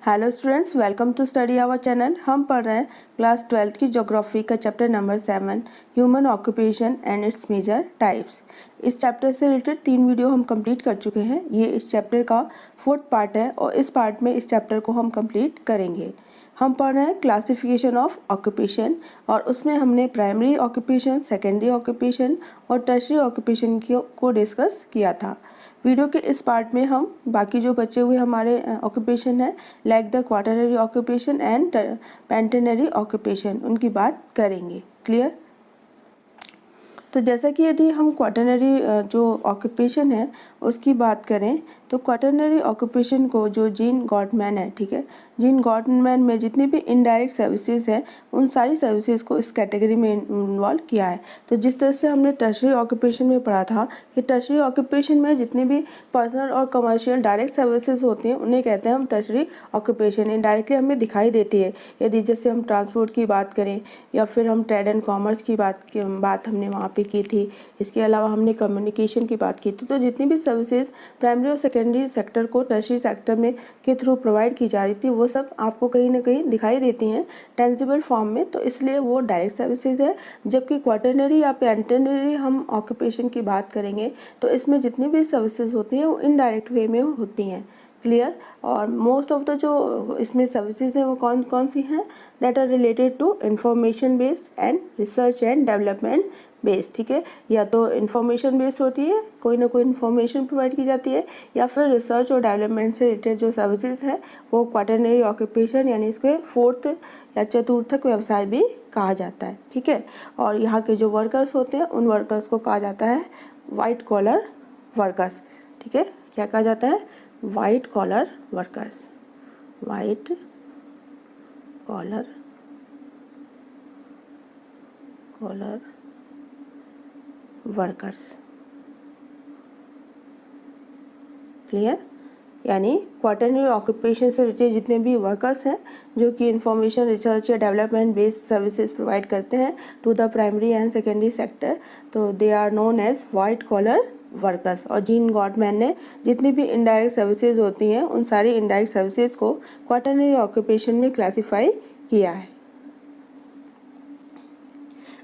Hello students, welcome to study our channel. हम पढ़ रहे हैं क्लास 12th की ज्योग्राफी का chapter number 7 human occupation and its major types. इस चैप्टर से रिलेटेड 3 वीडियो हम कंप्लीट कर चुके हैं। ये इस चैप्टर का 4th पार्ट है और इस पार्ट में इस चैप्टर को हम कंप्लीट करेंगे। हम पढ़ रहे हैं क्लासिफिकेशन ऑफ ऑक्यूपेशन और उसमें हमने प्राइमरी ऑक्यूपेशन, सेकेंडरी ऑक्यूपेशन और टर्शियरी ऑक्यूपेशन को डिस्कस किया था। वीडियो के इस पार्ट में हम बाकी जो बचे हुए हमारे ऑक्यूपेशन है like the quaternary occupation and pentenary occupation उनकी बात करेंगे। क्लियर? तो जैसा कि यदि हम क्वाटरनरी जो ऑक्यूपेशन है उसकी बात करें तो क्वाटरनरी ऑक्यूपेशन को जो जीन गॉटमैन है, ठीक है, जीन गॉटमैन में जितनी भी इनडायरेक्ट सर्विसेज है उन सारी सर्विसेज को इस कैटेगरी में इन्वॉल्व किया है। तो जिस तरह से हमने टर्शियरी ऑक्यूपेशन में पढ़ा था कि टर्शियरी ऑक्यूपेशन में जितनी भी पर्सनल और कमर्शियल डायरेक्ट सर्विसेज होती हैं उन्हें कहते हैं हम टर्शियरी ऑक्यूपेशन। इनडायरेक्टली हमें दिखाई देती है यदि जैसे हम ट्रांसपोर्ट की बात करें या फिर हम ट्रेड एंड कॉमर्स की बात हमने वहाँ पे की थी। इसके अलावा हमने कम्युनिकेशन की बात की थी। तो जितनी भी सर्विसेज प्राइमरी और सेकेंडरी सेक्टर को टर्शियरी सेक्टर में के थ्रू प्रोवाइड की जा रही थी वो सब आपको कहीं ना कहीं दिखाई देती हैं टेंजिबल फॉर्म में, तो इसलिए वो डायरेक्ट सर्विसेज है। जबकि क्वाटरनरी या पेंटेनरी हम ऑक्यूपेशन की बात करेंगे तो इसमें जितनी भी सर्विसेज होती हैं वो इनडायरेक्ट वे में होती हैं। क्लियर? और मोस्ट ऑफ द जो इसमें सर्विसेज हैं वो कौन कौन सी हैं? That are related to information based and research and development based. ठीक है, या तो इंफॉर्मेशन बेस्ड होती है, कोई ना कोई इंफॉर्मेशन प्रोवाइड की जाती है, या फिर रिसर्च और डेवलपमेंट से रिलेटेड जो सर्विसेज है वो क्वाटरनरी ऑक्यूपेशन यानी इसके 4th या चतुर्थक व्यवसाय भी कहा जाता है। ठीक है, और यहाँ के जो वर्कर्स होते हैं उन वर्कर्स को कहा जाता है वाइट कॉलर वर्कर्स। ठीक है, क्या कहा जाता है? White collar workers. White collar workers. Clear? यानी क्वाटरनरी ऑक्यूपेशन से रिलेटेड जितने भी वर्कर्स हैं जो कि इंफॉर्मेशन रिसर्च या डेवलपमेंट बेस्ड सर्विसेज प्रोवाइड करते हैं to the primary and secondary sector, तो they are known as white collar workers. और जीन गॉटमैन ने जितनी भी इनडायरेक्ट सर्विसेज होती हैं उन सारी इनडायरेक्ट सर्विसेज को क्वाटरनरी ऑक्यूपेशन में क्लासीफाई किया है।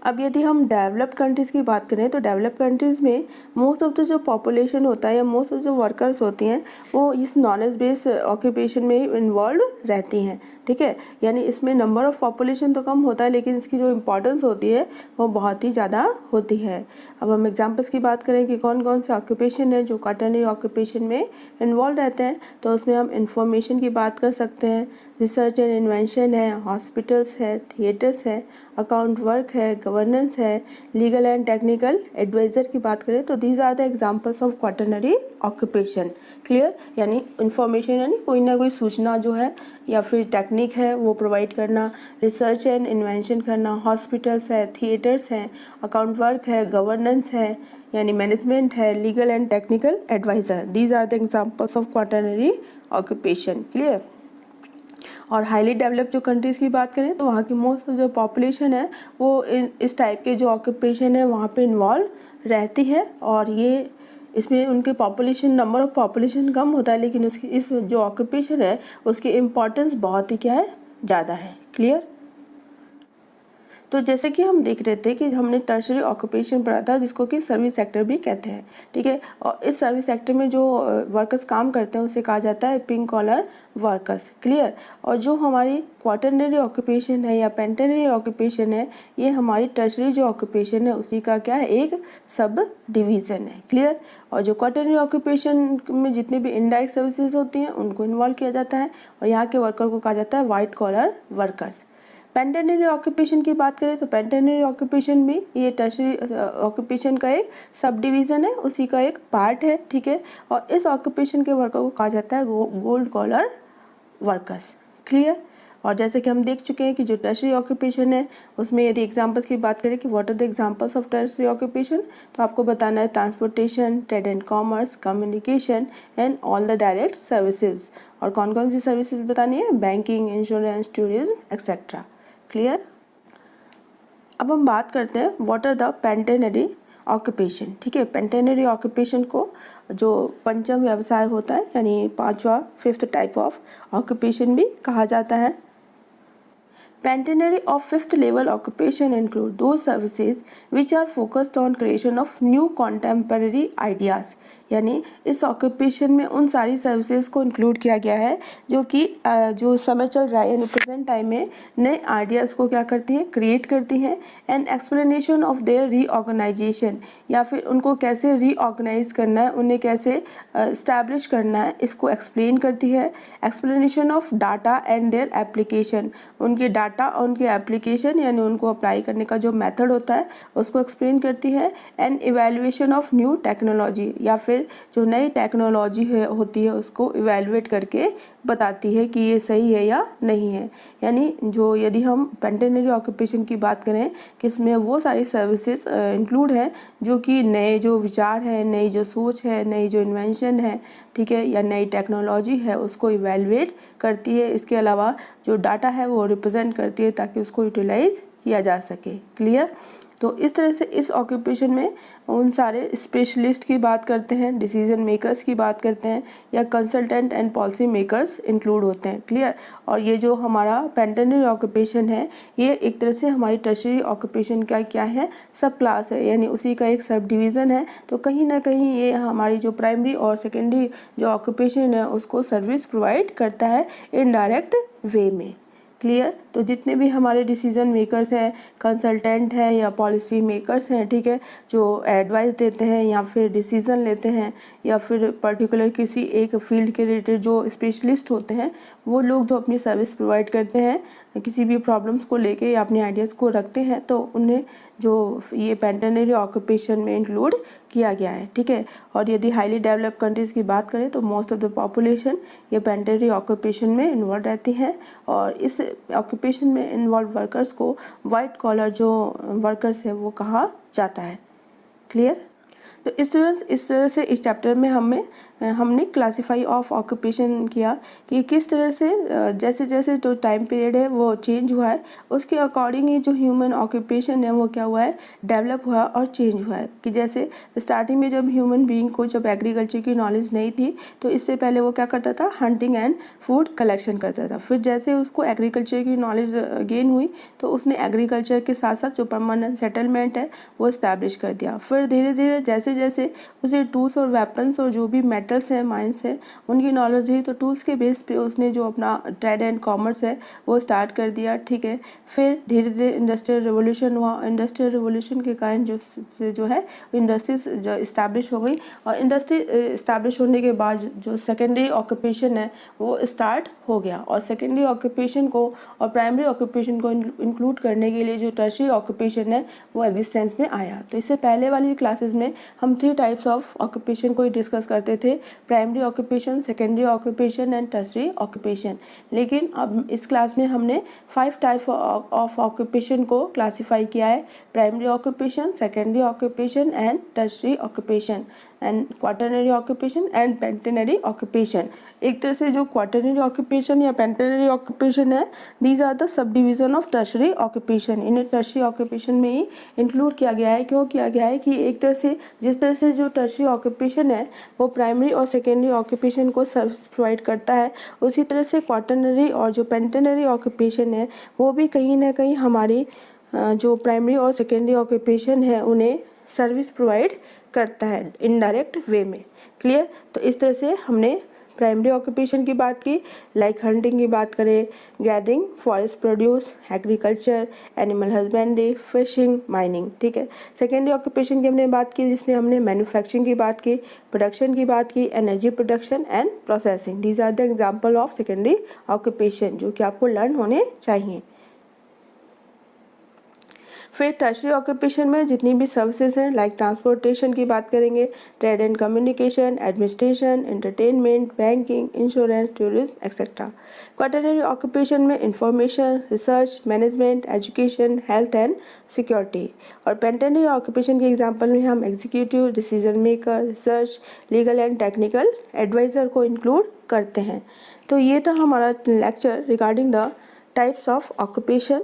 अब यदि हम डेवलप्ड कंट्रीज़ की बात करें तो डेवलप्ड कंट्रीज़ में मोस्ट ऑफ द जो पॉपुलेशन होता है या मोस्ट ऑफ जो वर्कर्स होती हैं वो इस नॉलेज बेस्ड ऑक्यूपेशन में ही इन्वॉल्व रहती हैं। ठीक है, यानी इसमें नंबर ऑफ़ पॉपुलेशन तो कम होता है लेकिन इसकी जो इम्पोर्टेंस होती है वो बहुत ही ज़्यादा होती है। अब हम एग्जांपल्स की बात करें कि कौन कौन से ऑक्यूपेशन है जो क्वाटरनरी ऑक्यूपेशन में इन्वॉल्व रहते हैं, तो उसमें हम इंफॉर्मेशन की बात कर सकते हैं, रिसर्च एंड इन्वेंशन है, हॉस्पिटल्स है, थिएटर्स है, अकाउंट वर्क है, गवर्नेंस है, लीगल एंड टेक्निकल एडवाइज़र की बात करें तो these are the examples of quaternary occupation. Clear? यानी इंफॉर्मेशन यानी कोई ना कोई सूचना जो है या फिर टेक्निक है वो प्रोवाइड करना, रिसर्च एंड इन्वेंशन करना, हॉस्पिटल्स है, थिएटर्स हैं, अकाउंट वर्क है, गवर्नेंस है यानी मैनेजमेंट है, legal and technical advisor. These are the examples of quaternary occupation. Clear? और हाईली डेवलप्ड जो कंट्रीज़ की बात करें तो वहाँ की मोस्ट जो पॉपुलेशन है वो इस टाइप के जो ऑक्यूपेशन है वहाँ पे इन्वॉल्व रहती है, और ये इसमें उनके पॉपुलेशन नंबर ऑफ़ पॉपुलेशन कम होता है लेकिन उसकी इस जो ऑक्यूपेशन है उसकी इम्पोर्टेंस बहुत ही क्या है? ज़्यादा है। क्लियर? तो जैसे कि हम देख रहे थे कि हमने टर्शियरी ऑक्यूपेशन पढ़ा था जिसको कि सर्विस सेक्टर भी कहते हैं। ठीक है, और इस सर्विस सेक्टर में जो वर्कर्स काम करते हैं उसे कहा जाता है पिंक कॉलर वर्कर्स। क्लियर? और जो हमारी क्वाटरनरी ऑक्यूपेशन है या पेंटेनरी ऑक्यूपेशन है ये हमारी टर्शियरी जो ऑक्यूपेशन है उसी का क्या है? एक सब डिवीज़न है। क्लियर? और जो क्वाटरनरी ऑक्यूपेशन में जितनी भी इनडायरेक्ट सर्विसेज होती हैं उनको इन्वॉल्व किया जाता है और यहाँ के वर्कर को कहा जाता है वाइट कॉलर वर्कर्स। पेंटेनरी ऑक्यूपेशन की बात करें तो पेंटेनरी ऑक्यूपेशन भी ये टर्शियरी ऑक्यूपेशन का एक सब डिवीज़न है, उसी का एक पार्ट है। ठीक है, और इस ऑक्यूपेशन के वर्कर को कहा जाता है गोल्ड कॉलर वर्कर्स। क्लियर? और जैसे कि हम देख चुके हैं कि जो टर्शियरी ऑक्यूपेशन है उसमें यदि एग्जांपल्स की बात करें कि what are the examples of tertiary occupation, तो आपको बताना है transportation, trade and commerce, communication and all the direct services. और कौन कौन सी सर्विसेज बतानी है? Banking, insurance, tourism etcetera. Clear? अब हम बात करते हैं what are the pentenary occupation, ठीक है। पेंटेनरी ऑक्यूपेशन को जो पंचम व्यवसाय होता है यानी पांचवा, फिफ्थ टाइप ऑफ ऑक्यूपेशन भी कहा जाता है। Pentenary of fifth level occupation include those services which are focused on creation of new contemporary ideas, यानी इस ऑक्यूपेशन में उन सारी सर्विसेज को इंक्लूड किया गया है जो कि जो समय चल रहा है यानी प्रेजेंट टाइम में नए आइडियाज़ को क्या करती हैं, क्रिएट करती हैं। And explanation of their reorganisation, या फिर उनको कैसे रीऑर्गेनाइज करना है, उन्हें कैसे इस्टेब्लिश करना है, इसको एक्सप्लेन करती है। Explanation of data and their application, उनके डाटा और उनके एप्लीकेशन यानी उनको अप्लाई करने का जो मेथड होता है उसको एक्सप्लेन करती है। And evaluation of new technology, या फिर जो नई टेक्नोलॉजी होती है उसको इवैल्यूएट करके बताती है कि ये सही है या नहीं है। यानी जो यदि हम पेंटेनरी ऑक्यूपेशन की बात करें कि इसमें वो सारी सर्विसेज इंक्लूड है जो कि नए जो विचार है, नई जो सोच है, नई जो इन्वेंशन है, ठीक है, या नई टेक्नोलॉजी है उसको इवैल्यूएट करती है। इसके अलावा जो डाटा है वो रिप्रेजेंट करती है ताकि उसको यूटिलाइज किया जा सके। क्लियर। तो इस तरह से इस ऑक्यूपेशन में उन सारे स्पेशलिस्ट की बात करते हैं, डिसीजन मेकर्स की बात करते हैं, या consultant and policy makers include होते हैं। क्लियर। और ये जो हमारा पेंटेनरी ऑक्यूपेशन है ये एक तरह से हमारी टर्शियरी ऑक्यूपेशन का क्या है, सब क्लास है, यानी उसी का एक सब डिवीज़न है। तो कहीं ना कहीं ये हमारी जो प्राइमरी और सेकेंडरी जो ऑक्यूपेशन है उसको सर्विस प्रोवाइड करता है इनडायरेक्ट वे में। क्लियर। तो जितने भी हमारे डिसीजन मेकर्स हैं, कंसल्टेंट हैं या पॉलिसी मेकर्स हैं, ठीक है, जो एडवाइस देते हैं या फिर डिसीजन लेते हैं या फिर पर्टिकुलर किसी एक फील्ड के रिलेटेड जो स्पेशलिस्ट होते हैं, वो लोग जो अपनी सर्विस प्रोवाइड करते हैं किसी भी प्रॉब्लम्स को लेके या अपने आइडियाज़ को रखते हैं, तो उन्हें जो ये पेंटेनरी ऑक्यूपेशन में इंक्लूड किया गया है। ठीक है। और यदि हाईली डेवलप्ड कंट्रीज़ की बात करें तो मोस्ट ऑफ द पॉपुलेशन ये पेंटेनरी ऑक्यूपेशन में इन्वॉल्व रहती है। और इस ऑक्यूपेशन में इन्वॉल्व वर्कर्स को वाइट कॉलर जो वर्कर्स है वो कहा जाता है। क्लियर। तो स्टूडेंट्स इस तरह से इस चैप्टर में हमने क्लासीफाई ऑफ ऑक्यूपेशन किया कि किस तरह से जैसे जैसे जो टाइम पीरियड है वो चेंज हुआ है उसके अकॉर्डिंग ही जो ह्यूमन ऑक्यूपेशन है वो क्या हुआ है, डेवलप हुआ और चेंज हुआ है। कि जैसे स्टार्टिंग में जब ह्यूमन बीइंग को जब एग्रीकल्चर की नॉलेज नहीं थी तो इससे पहले वो क्या करता था, हंटिंग एंड फूड कलेक्शन करता था। फिर जैसे उसको एग्रीकल्चर की नॉलेज गेन हुई तो उसने एग्रीकल्चर के साथ साथ जो परमानेंट सेटलमेंट है वो इस्टेब्लिश कर दिया। फिर धीरे धीरे जैसे जैसे उसे टूल्स और वेपन्स और जो भी मेटल्स हैं, माइंस है, उनकी नॉलेज हुई तो टूल्स के बेस पे उसने जो अपना ट्रेड एंड कॉमर्स है वो स्टार्ट कर दिया। ठीक है। फिर धीरे धीरे इंडस्ट्रियल रिवोल्यूशन हुआ। इंडस्ट्रियल रिवोल्यूशन के कारण जो है इंडस्ट्रीज जो इस्टेब्लिश हो गई और इंडस्ट्री इस्टेब्लिश होने के बाद जो सेकेंडरी ऑक्यूपेशन है वो स्टार्ट हो गया। और सेकेंडरी ऑक्यूपेशन को और प्राइमरी ऑक्यूपेशन को इंक्लूड करने के लिए जो टर्शियरी ऑक्यूपेशन है वो एग्जिस्टेंस में आया। तो इससे पहले वाली क्लासेस में हम 3 टाइप्स ऑफ ऑक्यूपेशन को ही डिस्कस करते थे, primary occupation, secondary occupation and tertiary occupation. लेकिन अब इस क्लास में हमने 5 टाइप ऑफ ऑक्यूपेशन को क्लासीफाई किया है, primary occupation, secondary occupation and tertiary occupation and quaternary occupation and pentenary occupation. एक तरह से जो क्वाटरनरी ऑक्यूपेशन या पेंटेनरी ऑक्यूपेशन है, these are the subdivision of tertiary occupation. इन्हें टर्शियरी ऑक्यूपेशन में ही इंक्लूड किया गया है। क्यों किया गया है कि एक तरह से जिस तरह से जो टर्शियरी ऑक्यूपेशन है वो प्राइमरी और सेकेंडरी ऑक्यूपेशन को सर्विस प्रोवाइड करता है, उसी तरह से क्वाटरनरी और जो पेंटेनरी ऑक्यूपेशन है वो भी कहीं ना कहीं हमारी जो प्राइमरी और सेकेंडरी ऑक्यूपेशन है उन्हें सर्विस प्रोवाइड करता है इनडायरेक्ट वे में। क्लियर। तो इस तरह से हमने प्राइमरी ऑक्यूपेशन की बात की, लाइक हंटिंग की बात करें, gathering forest produce, agriculture, animal husbandry, fishing, mining. ठीक है। सेकेंडरी ऑक्यूपेशन की हमने बात की जिसमें हमने मैन्युफैक्चरिंग की बात की, प्रोडक्शन की बात की, energy production and processing. These are the example of secondary occupation जो कि आपको लर्न होने चाहिए। फिर टर्शियरी ऑक्यूपेशन में जितनी भी सर्विसेज हैं, लाइक ट्रांसपोर्टेशन की बात करेंगे, trade and communication, administration, entertainment, banking, insurance, tourism etcetera. Quaternary occupation में information, research, management, education, health and security. और पेंटेनरी ऑक्यूपेशन के एग्जाम्पल में हम executive, decision maker, research, legal and technical adviser को include करते हैं। तो ये था हमारा lecture regarding the types of occupation.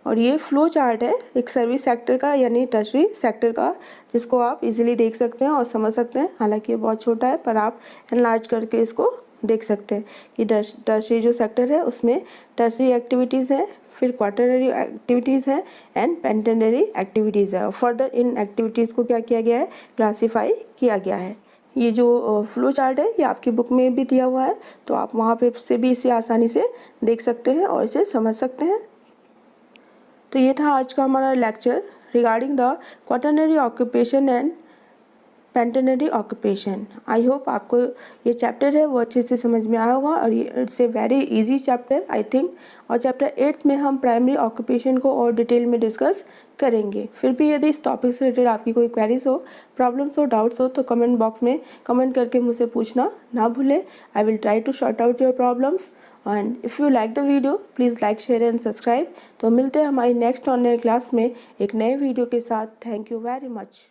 और ये फ्लो चार्ट है एक सर्विस सेक्टर का यानी टर्शरी सेक्टर का, जिसको आप इजीली देख सकते हैं और समझ सकते हैं। हालांकि ये बहुत छोटा है पर आप एनलार्ज करके इसको देख सकते हैं कि टर्शरी जो सेक्टर है उसमें टर्शरी एक्टिविटीज़ हैं, फिर क्वार्टरनरी एक्टिविटीज़ हैं एंड पेंटेनरी एक्टिविटीज़ है। और फर्दर इन एक्टिविटीज़ को क्या किया गया है, क्लासीफाई किया गया है। ये जो फ्लो चार्ट है ये आपकी बुक में भी दिया हुआ है, तो आप वहाँ पे से भी इसे आसानी से देख सकते हैं और इसे समझ सकते हैं। तो ये था आज का हमारा lecture regarding the quaternary occupation and pentenary occupation. I hope आपको ये चैप्टर है वो अच्छे से समझ में आया होगा और ये it's a very easy chapter I think. और चैप्टर 8 में हम प्राइमरी ऑक्यूपेशन को और डिटेल में डिस्कस करेंगे। फिर भी यदि इस टॉपिक से रिलेटेड आपकी कोई क्वेरीज हो, प्रॉब्लम्स हो, डाउट्स हो तो कमेंट बॉक्स में कमेंट करके मुझसे पूछना ना भूलें। I will try to sort out your problems and if you like the video please like share and subscribe. तो मिलते हैं हमारी नेक्स्ट ऑनलाइन क्लास में एक नए वीडियो के साथ। Thank you very much.